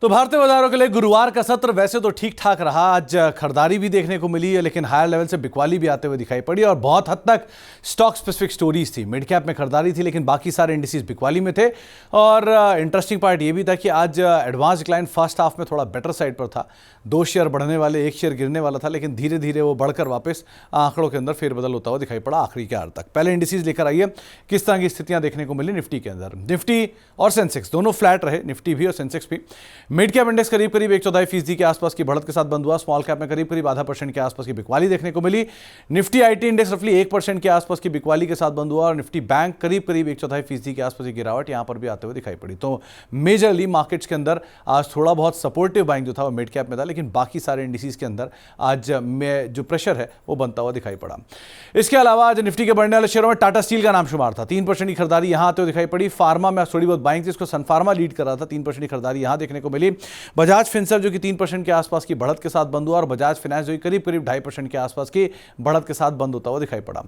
तो भारतीय बाजारों के लिए गुरुवार का सत्र वैसे तो ठीक ठाक रहा। आज खरीदारी भी देखने को मिली है, लेकिन हायर लेवल से बिकवाली भी आते हुए दिखाई पड़ी और बहुत हद तक स्टॉक स्पेसिफिक स्टोरीज थी। मिड कैप में खरीदारी थी, लेकिन बाकी सारे इंडिसेस बिकवाली में थे। और इंटरेस्टिंग पार्ट ये भी था कि आज एडवांस डिक्लाइन फर्स्ट हाफ में थोड़ा बेटर साइड पर था। 2 शेयर बढ़ने वाले, 1 शेयर गिरने वाला था, लेकिन धीरे धीरे वो बढ़कर वापस आंकड़ों के अंदर फेरबदल होता हुआ दिखाई पड़ा आखिरी के आर तक। पहले इंडिसेस लेकर आइए किस तरह की स्थितियां देखने को मिली निफ्टी के अंदर। निफ्टी और सेंसेक्स दोनों फ्लैट रहे, निफ्टी भी और सेंसेक्स भी। मिड कैप इंडेक्स करीब 1/4% के आसपास की बढ़त के साथ बंद हुआ। स्मॉल कैप में करीब 0.5% के आसपास की बिकवाली देखने को मिली। निफ्टी आईटी इंडेक्स रफली 1% के आसपास की बिकवाली के साथ बंद हुआ और निफ्टी बैंक करीब 1/4% के आसपास की गिरावट यहां पर भी आते हुए दिखाई पड़ी। तो मेजरली मार्केट्स के अंदर आज थोड़ा बहुत सपोर्टिव बाइंग जो था वो मिड कैप में था, लेकिन बाकी सारे इंडिसेस के अंदर आज में जो प्रेशर है वो बनता हुआ दिखाई पड़ा। इसके अलावा आज निफ्टी के बढ़ने वाले शेयरों में टाटा स्टील का नाम शुमार था। 3% की खरीदारी यहां आते हुए दिखाई पड़ी। फार्मा में थोड़ी बहुत बाइंग थी, इसको सन फार्मा लीड कर रहा था। 3% की खरीदारी यहां देखने को मिली। बजाज फिनसर्व जो कि 3% के आसपास की बढ़त के साथ बंद हुआ और बजाज फाइनेंस जो कि करीब 2.5% के आसपास की बढ़त के साथ बंद होता हुआ दिखाई पड़ा।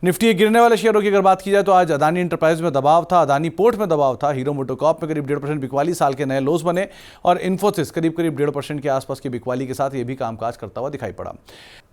निफ्टी गिरने वाले शेयरों की अगर बात की जाए तो आज अदानी एंटरप्राइज में दबाव था, अदानी पोर्ट में दबाव था, हीरो मोटोकॉर्प में करीब 1.5% बिकवाली, साल के नए लोज बने और इन्फोसिस करीब 1.5% के आसपास की बिकवाली के साथ ये भी कामकाज करता हुआ दिखाई पड़ा।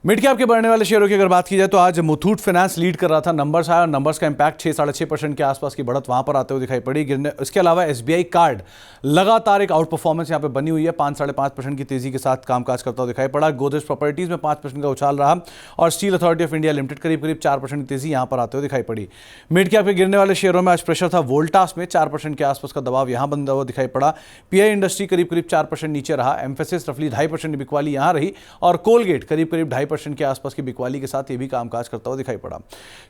मिड कैप के बढ़ने वाले शेयरों की अगर बात की जाए तो आज मुथूट फाइनेंस लीड कर रहा था। नंबर्स आया और नंबर्स का इंपैक्ट 6-6.5% के आसपास की बढ़त वहां पर आते हुए दिखाई पड़ी। गिरने इसके अलावा एसबीआई कार्ड लगातार एक आउट परफॉर्मेंस यहां पे बनी हुई है, 5-5.5% की तेजी के साथ कामकाज करता हुआ दिखाई पड़ा। गोदरेज प्रॉपर्टीज में 5% का उछाल रहा और steel authority of India limited करीब 4% की तेजी यहां पर आते हुए दिखाई पड़ी। मिड कैप के गिरने वाले शेयरों में आज प्रेशर था। वोल्टास में 4% के आसपास का दबाव यहां बंदा हुआ दिखाई पड़ा। पीआई इंडस्ट्री करीब 4% नीचे रहा। एम्फेसिस रफली 2.5% बिकवाली यहां रही और कोलगेट करीब 2.5% के आसपास की बिकवाली के साथ ये भी कामकाज करता हुआ दिखाई पड़ा।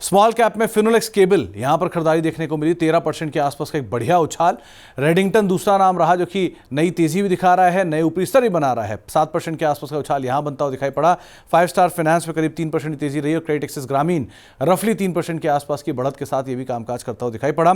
स्मॉल कैप में फिनोलेक्स केबल यहां पर खरीदारी देखने को मिली। 13% के आसपास का एक बढ़िया उछाल। रेडिंगटन दूसरा नाम रहा जो कि नई तेजी भी दिखा रहा है, नए ऊपरी स्तर भी बना रहा है। 7% के आसपास का उछाल यहां बनता हुआ दिखाई पड़ा। 5 स्टार फाइनेंस में करीब 3% की तेजी रही और क्रेडिट एक्सिस ग्रामीण रफली 3% के आसपास की बढ़त के साथ ये भी कामकाज करता हुआ दिखाई पड़ा।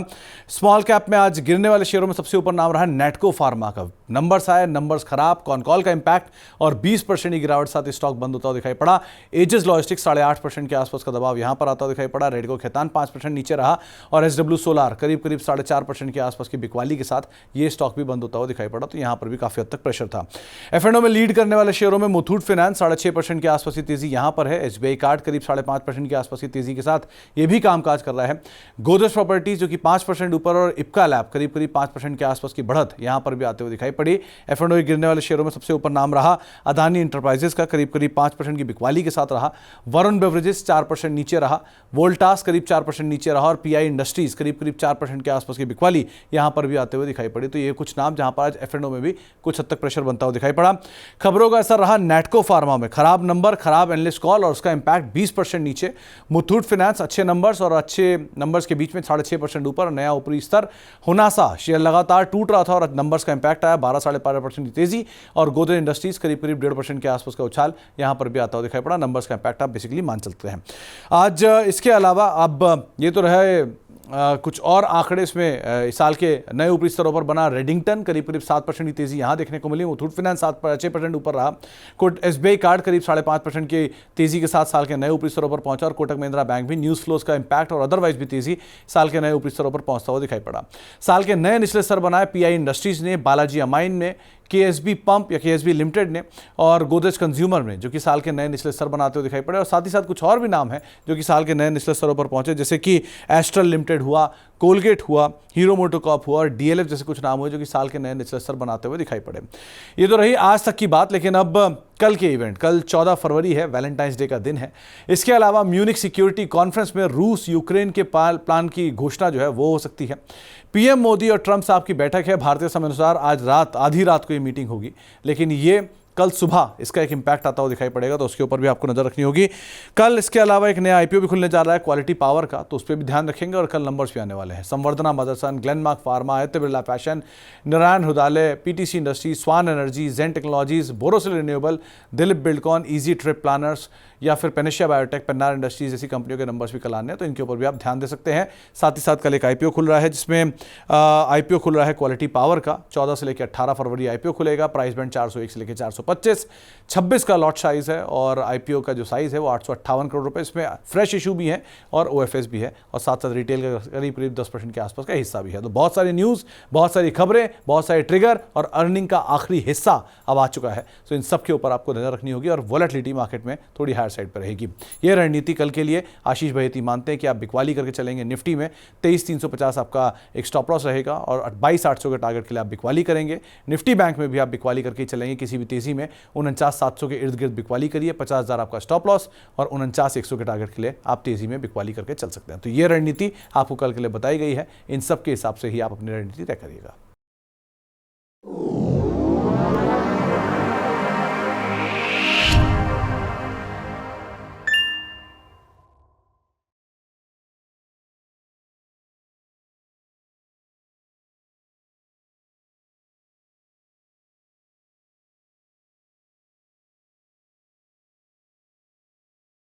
स्मॉल कैप में आज गिरने वाले शेयरों में सबसे ऊपर नाम रहा नेटको फार्मा का। नंबर्स आए, नंबर्स खराब, कॉनकॉल का इंपैक्ट और 20% की गिरावट साथ स्टॉक बंद होता हुआ दिखाई पड़ा। एजिस लॉजिस्टिक्स 8.5% के आसपास का दबाव यहां पर आता हुआ दिखाई पड़ा। रेडको खैतान 5% नीचे रहा और एसडब्ल्यू सोलार करीब 4.5% के आसपास की बिकवाली के साथ ये स्टॉक भी बंद होता हुआ दिखाई पड़ा। तो यहां पर भी काफी हद तक प्रेशर था। एफएनओ में लीड करने वाले शेयरों में मुथूट फाइनेंस 6.5% के आसपास की तेजी यहां पर है। एसबीआई कार्ड करीब 5.5% के आसपास की तेजी के साथ ये भी कामकाज कर रहा है। गोदरेज प्रॉपर्टीज जो कि 5% ऊपर और इप्का लैब करीब 5% के आसपास की बढ़त यहां पर भी आते हुए दिखाई पड़ी। एफएनओ गिरने वाले शेयरों में सबसे ऊपर नाम रहा अदानी एंटरप्राइजेस का, करीब 5% की बिकवाली के साथ रहा। वरुण बेवरेजेस 4% नीचे रहा। वोल्टास करीब 4% नीचे रहा और पीआई इंडस्ट्रीज करीब 4% के आसपास की बिकवाली यहां पर भी आते हुए दिखाई पड़ी। तो ये कुछ नाम जहां पर आज एफएनओ में भी कुछ हद तक प्रेशर बनता हुआ दिखाई पड़ा। खबरों का असर रहा नेटको फार्मा में। खराब नंबर, खराब एनालिस्ट कॉल और उसका इंपैक्ट 20% नीचे। मुथूट फाइनेंस अच्छे नंबर्स और अच्छे नंबर्स के बीच में 6.5% ऊपर, नया ऊपरी स्तर। हुनासा शेयर लगातार टूट रहा था और नंबर्स का इंपैक्ट आया, 12-12.5% की तेजी और गोदरेज इंडस्ट्रीज करीब 1.5% के आसपास का उछाल यहां पर भी आता हुआ दिखाई पड़ा। नंबर्स का इंपैक्ट आप बेसिकली मान चलते हैं। आज इसके अलावा अब ये तो रहे कुछ और आंकड़े इसमें इस साल के नए ऊपरी स्तरों पर बना। रेडिंगटन करीब 7% की तेजी यहां देखने को मिली। मुथूट फाइनेंस 6% ऊपर रहा। एसबीआई कार्ड करीब 5.5% की तेजी के साथ साल के नए ऊपरी स्तरों पर पहुंचा और कोटक महिंद्रा बैंक भी न्यूज फ्लोज का इंपैक्ट और अदरवाइज भी तेजी साल के नए ऊपरी स्तरों पर पहुंचता हुआ दिखाई पड़ा। साल के नए निचले स्तर बनाए पीआई इंडस्ट्रीज ने, बालाजी अमाइन ने, केएसबी पंप या केएसबी लिमिटेड ने और गोदरेज कंज्यूमर ने, जो कि साल के नए निचले स्तर बनाते हुए दिखाई पड़े। और साथ ही साथ कुछ और भी नाम हैं जो कि साल के नए निचले स्तरों पर पहुंचे, जैसे कि एस्ट्रल लिमिटेड हुआ, कोलगेट हुआ, हीरो मोटोकॉर्प हुआ और डीएलएफ जैसे कुछ नाम हुए जो कि साल के नए निचले स्तर बनाते हुए दिखाई पड़े। ये तो रही आज तक की बात, लेकिन अब कल के इवेंट, कल 14 फरवरी है, वैलेंटाइंस डे का दिन है। इसके अलावा म्यूनिक सिक्योरिटी कॉन्फ्रेंस में रूस यूक्रेन के प्लान की घोषणा जो है वो हो सकती है। पीएम मोदी और ट्रंप साहब की बैठक है। भारतीय समय अनुसार आज रात, आधी रात को ये मीटिंग होगी, लेकिन ये कल सुबह इसका एक इंपैक्ट आता हुआ दिखाई पड़ेगा, तो उसके ऊपर भी आपको नजर रखनी होगी। कल इसके अलावा एक नया आईपीओ भी खुलने जा रहा है क्वालिटी पावर का, तो उस पर भी ध्यान रखेंगे और कल नंबर्स भी आने वाले हैं। Samvardhana Motherson, Glenmark Pharma, Aditya Birla Fashion, Narayana Hrudayalaya, PTC Industry, Swan Energy, Zen Technologies, Borosil Renewable, Dilip Buildcon, Easy Trip Planners, या फिर पेनेशिया बायोटेक, पेन्नार इंडस्ट्रीज जैसी कंपनियों के नंबर्स भी कल आने हैं, तो इनके ऊपर भी आप ध्यान दे सकते हैं। साथ ही साथ कल एक आईपीओ खुल रहा है, जिसमें आईपीओ खुल रहा है क्वालिटी पावर का। 14 से लेकर 18 फरवरी आईपीओ खुलेगा। प्राइस बैंड 401 से लेकर 425, 26 का लॉट साइज है और आईपीओ का जो साइज है वो 858 करोड़ रुपए। इसमें फ्रेश इशू भी है और ओएफएस भी है और साथ साथ रिटेल का करीब 10% के आसपास का हिस्सा भी है। तो बहुत सारी न्यूज़, बहुत सारी खबरें, बहुत सारे ट्रिगर और अर्निंग का आखिरी हिस्सा अब आ चुका है। तो इन सब के ऊपर आपको नजर रखनी होगी और वोलेटिलिटी मार्केट में थोड़ी हायर साइड पर रहेगी। ये रणनीति कल के लिए आशीष बहेती मानते हैं कि आप बिकवाली करके चलेंगे। निफ्टी में 23,350 आपका एक स्टॉप लॉस रहेगा और 22,800 के टारगेट के लिए आप बिकवाली करेंगे। निफ्टी बैंक में भी आप बिकवाली करके चलेंगे किसी भी तेजी में। 49,700 के इर्द गिर्द बिकवाली करिए, 50,000 आपका स्टॉप लॉस और 49,100 के टारगेट के लिए आप तेजी में बिकवाली करके चल सकते हैं। तो ये रणनीति आपको कल के लिए बताई गई है। इन सब के हिसाब से ही आप अपनी रणनीति तय करिएगा।